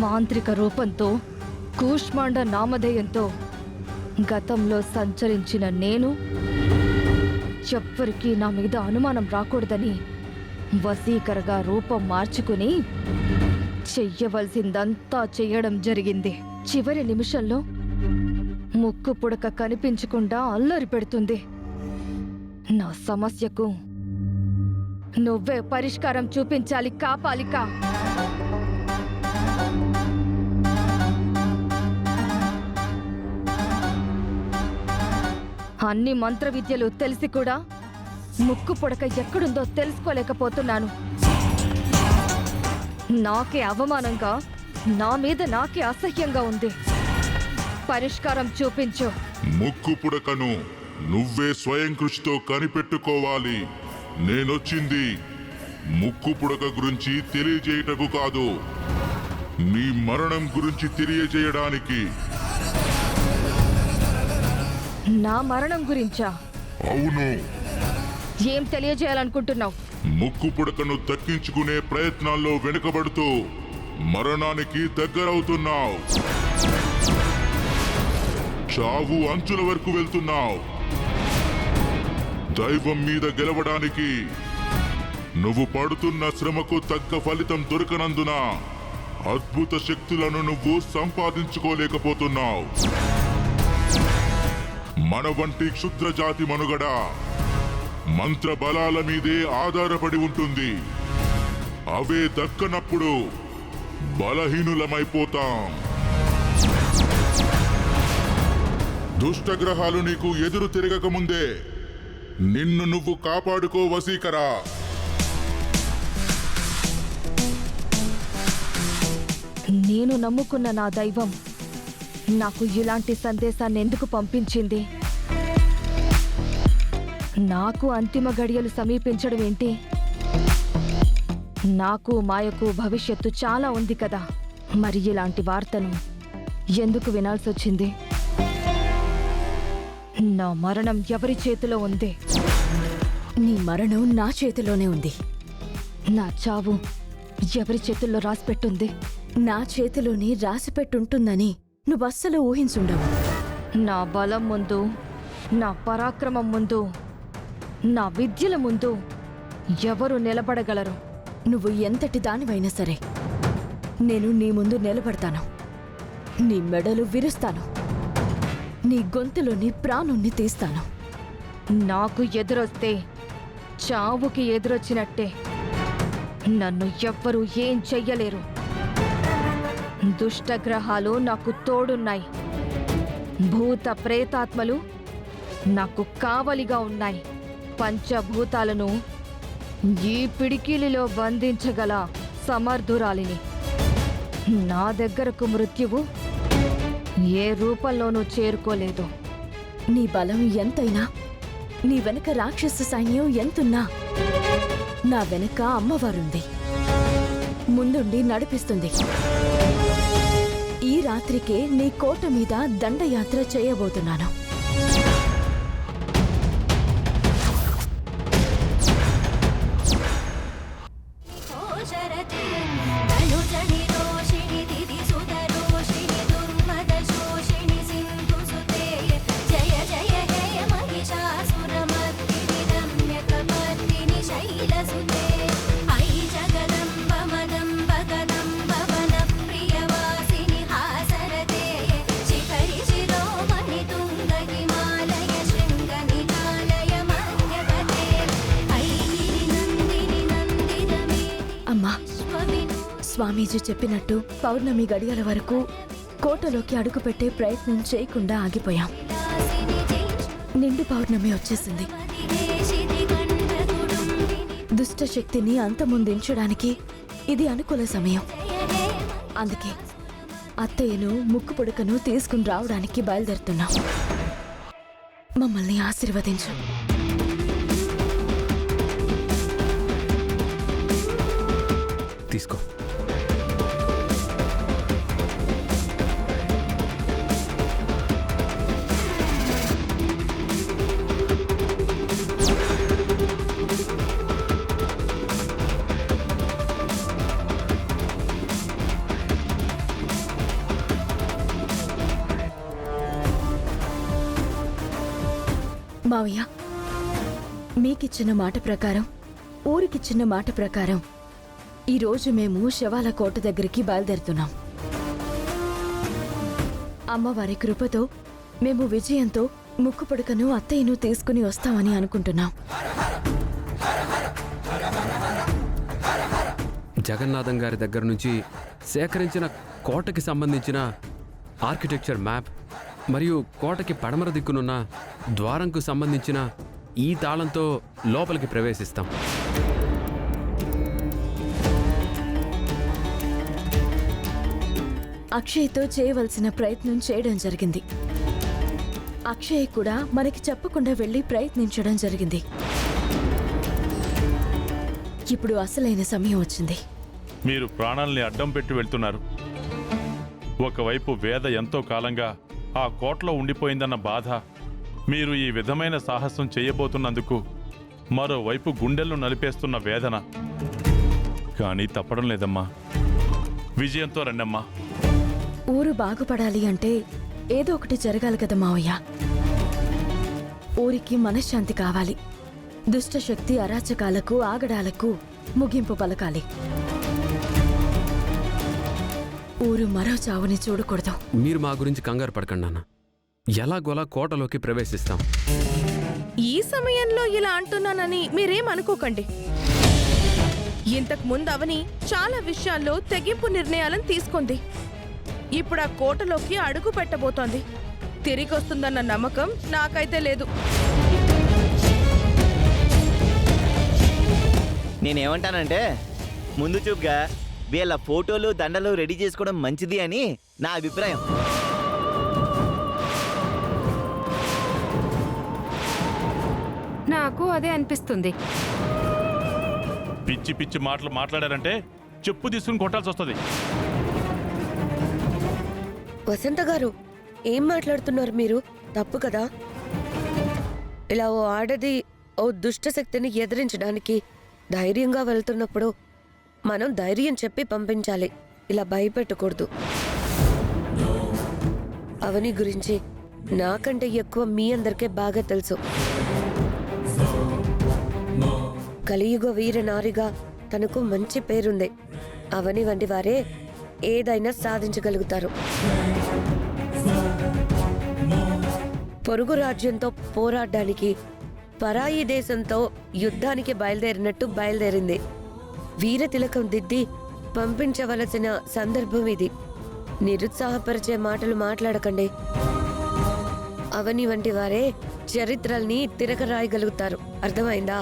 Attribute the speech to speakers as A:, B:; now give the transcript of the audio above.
A: మాంత్రిక రూపంతో కూష్మాండ నామధేయంతో గతంలో సంచరించిన నేను ఎవ్వరికీ నా మీద అనుమానం రాకూడదని వసీకరగా రూపం మార్చుకుని చెయ్యవలసిందంతా చెయ్యడం జరిగింది. చివరి నిమిషంలో ముక్కు పుడక కనిపించకుండా అల్లరి పెడుతుంది. నా సమస్యకు నువ్వే పరిష్కారం చూపించాలి కాపాలిక. అన్ని మంత్ర విద్యలు తెలిసి కూడా ముక్కు పుడక ఎక్కడుందో తెలుసుకోలేకపోతున్నాను. నాకే అవమానంగా, నా మీద నాకే అసహ్యంగా ఉంది. పరిష్కారం చూపించు.
B: ముక్కు పుడకను నువ్వే స్వయం కృషితో కనిపెట్టుకోవాలి. నేనొచ్చింది ముక్కు పుడక గురించి తెలియజేయటకు కాదు, నీ మరణం గురించి తెలియజేయడానికి.
A: నా మరణం గురించా?
B: అవును.
A: ఏం తెలియజేయాలనుకుంటున్నావు?
B: ముక్కు పుడకను దక్కించుకునే ప్రయత్నాల్లో వెనుకబడుతూ మరణానికి దగ్గరవుతున్నావు. చావు అంచుల వరకు వెళ్తున్నావు. దైవం మీద గెలవడానికి నువ్వు పడుతున్న శ్రమకు తగ్గ ఫలితం దొరకనందున అద్భుత శక్తులను నువ్వు సంపాదించుకోలేకపోతున్నావు. మన వంటి క్షుద్ర జాతి మనుగడ మంత్ర బలాల మీదే ఆధారపడి ఉంటుంది. అవే దక్కనప్పుడు బలహీనులమైపోతాం. దుష్టగ్రహాలు నీకు ఎదురు తిరగకముందే నిన్ను నువ్వు కాపాడుకో వసీకరా.
A: నేను నమ్ముకున్న నా దైవం నాకు ఇలాంటి సందేశాన్ని ఎందుకు పంపించింది? నాకు అంతిమ గడియలు సమీపించడం ఏంటి? నాకు మాయకు భవిష్యత్తు చాలా ఉంది కదా, మరి ఇలాంటి వార్తను ఎందుకు వినాల్సొచ్చింది? నా మరణం ఎవరి చేతిలో ఉంది?
C: నీ మరణం నా చేతిలోనే ఉంది.
A: నా చావు ఎవరి చేతుల్లో రాసిపెట్టుంది?
C: నా చేతిలోనే రాసిపెట్టుంటుందని నువ్వస్సలు ఊహించుండవు.
A: నా బలం ముందు, నా పరాక్రమం ముందు, నా విద్యల ముందు ఎవరు నిలబడగలరు?
C: నువ్వు ఎంతటి దానివైనా సరే నేను నీ ముందు నిలబడతాను. నీ మెడలు విరుస్తాను. నీ గొంతులోని ప్రాణుణ్ణి తీస్తాను.
A: నాకు ఎదురొస్తే చావుకి ఎదురొచ్చినట్టే. నన్ను ఎవ్వరూ ఏం చెయ్యలేరు. దుష్టగ్రహాలు నాకు తోడున్నాయి. భూత ప్రేతాత్మలు నాకు కావలిగా ఉన్నాయి. పంచభూతాలను ఈ పిడికిలిలో బంధించగల సమర్థురాలిని. నా దగ్గరకు మృత్యువు ఏ రూపంలోనూ చేరుకోలేదు.
C: నీ బలం ఎంతైనా, నీ వెనక రాక్షస సైన్యం ఎంతున్నా, నా వెనక అమ్మవారుంది. ముందుండి నడిపిస్తుంది. ఈ రాత్రికే నీ కోట మీద దండయాత్ర చేయబోతున్నాను. స్వామీజీ చెప్పినట్టు పౌర్ణమి గడియల వరకు కోటలోకి అడుగుపెట్టే ప్రయత్నం చేయకుండా ఆగిపోయాం. నిండు పౌర్ణమి వచ్చేసింది. దుష్ట శక్తిని అంతమొందించడానికి ఇది అనుకూల సమయం. అందుకే అత్తయ్యను ముక్కు పుడకను తీసుకుని రావడానికి బయలుదేరుతున్నాం. మమ్మల్ని ఆశీర్వదించు.
D: తీసుకో.
C: మావయ్య, మీకిచ్చిన మాట ప్రకారం, ఊరికిచ్చిన మాట ప్రకారం ఈరోజు మేము శవాల కోట దగ్గరికి బయలుదేరుతున్నాం. అమ్మవారి కృపతో మేము విజయంతో ముక్కుపుడకను అత్తయ్యను తీసుకుని వస్తామని అనుకుంటున్నాం.
D: జగన్నాథం గారి దగ్గర నుంచి సేకరించిన కోటకి సంబంధించిన ఆర్కిటెక్చర్ మ్యాప్ మరియు కోటకి పడమర దిక్కునున్న ద్వారంకు సంబంధించిన ఈ తాళంతో లోపలికి ప్రవేశిస్తాం.
C: అక్షయ్తో చేయవలసిన ప్రయత్నం చేయడం జరిగింది. అక్షయ్ కూడా మనకి చెప్పకుండా వెళ్ళి ప్రయత్నించడం జరిగింది. ఇప్పుడు అసలైన సమయం వచ్చింది.
E: మీరు ప్రాణాల్ని అడ్డం పెట్టి వెళ్తున్నారు. ఒకవైపు వేద ఎంతో కాలంగా ఆ కోటలో ఉండిపోయిందన్న బాధ, మీరు ఈ విధమైన సాహసం చేయబోతున్నందుకు మరోవైపు గుండెల్లో నలిపేస్తున్న వేదన. కానీ తప్పడం లేదమ్మా. విజయంతో రండమ్మా.
C: ఊరు బాగుపడాలి అంటే ఏదో ఒకటి జరగాలి కదా మావయ్య. ఊరికి మనశ్శాంతి కావాలి. దుష్టశక్తి అరాచకాలకు, ఆగడాలకు ముగింపు పలకాలి. ఊరు మరో చావుని చూడకూడదు.
D: మీరు మా గురించి కంగారు పడకండి నాన్న. ఎలాగోలా కోటలోకి ప్రవేశిస్తాం.
F: ఈ సమయంలో ఇలా అంటున్నానని మీరేం అనుకోకండి. ఇంతకు ముందు అవని చాలా విషయాల్లో తెగింపు నిర్ణయాలను తీసుకుంది. ఇప్పుడు ఆ కోటలోకి అడుగు పెట్టబోతోంది. తిరిగి వస్తుందన్న నమ్మకం నాకైతే లేదు.
G: నేనేమంటానంటే, ముందు చూపుగా వీళ్ళ ఫోటోలు దండలు రెడీ చేసుకోవడం మంచిది అని నా అభిప్రాయం.
H: నాకు అదే అనిపిస్తుంది.
E: పిచ్చి పిచ్చి మాటలు మాట్లాడారంటే చెప్పు తీసుకుని కొట్టాల్సి వస్తుంది.
I: వసంత గారు, ఏం మాట్లాడుతున్నారు మీరు? తప్పు కదా. ఇలా ఓ ఆడది ఓ దుష్ట శక్తిని ఎదిరించడానికి ధైర్యంగా వెళ్తున్నప్పుడు మనం ధైర్యం చెప్పి పంపించాలి. ఇలా భయపెట్టకూడదు. అవని గురించి నాకంటే ఎక్కువ మీ అందరికీ బాగా తెలుసు. కలియుగ వీర నారిగా తనకు మంచి పేరుంది. అవని వంటి వారే ఏదైనా సాధించగలుగుతారు. పొరుగు రాజ్యంతో పోరాడడానికి, పరాయి దేశంతో యుద్ధానికి బయలుదేరినట్టు బయలుదేరింది. వీర తిలకం దిద్ది పంపించవలసిన సందర్భం ఇది. నిరుత్సాహపరిచే మాటలు మాట్లాడకండి. అవని వంటి వారే చరిత్రల్ని తిరగరాయగలుగుతారు. అర్థమైందా?